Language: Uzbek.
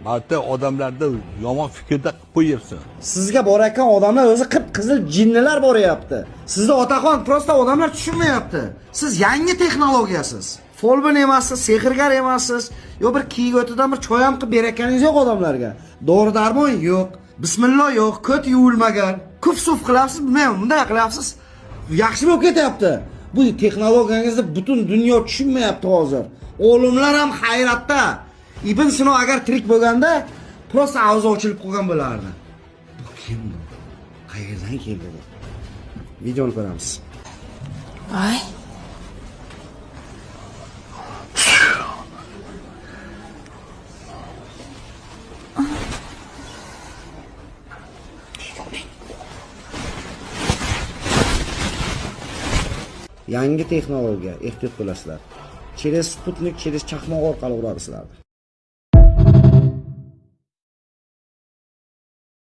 Balta odamlarda yomon fikrda qilib qo'yibsin. Sizga borayotgan odamlar o'zi qip-qizil jinnilar boryapti. Sizni otaxon prosta odamlar tushunmayapti. Siz yangi texnologiyasiz. Folbin emassiz, sehrgar emassiz. Yo bir kiygotidan bir choy ham qilib berayotganingiz yo'q odamlarga. Dori-darmon yo'q. Bismillah yo'q, ko't yuvilmagan. Kuf-suf qilyapsiz, bilmayman, bunday qilyapsiz. Yaxshi bo'lib ketyapti. Bu texnologiyangizni butun dunyo tushunmayapti hozir. Olimlar ham hayratda. Ibn Sino agar tirik bo'lganda, prosta og'zi ochilib qolgan bo'lardi. Bu kim bu? Qayerdan keldi bu? Videoni ko'ramiz. Voy. Yangi texnologiya, ehtiyot bo'lasizlar. Через Sputnik, через chaqmoq orqali uradi sizlarni.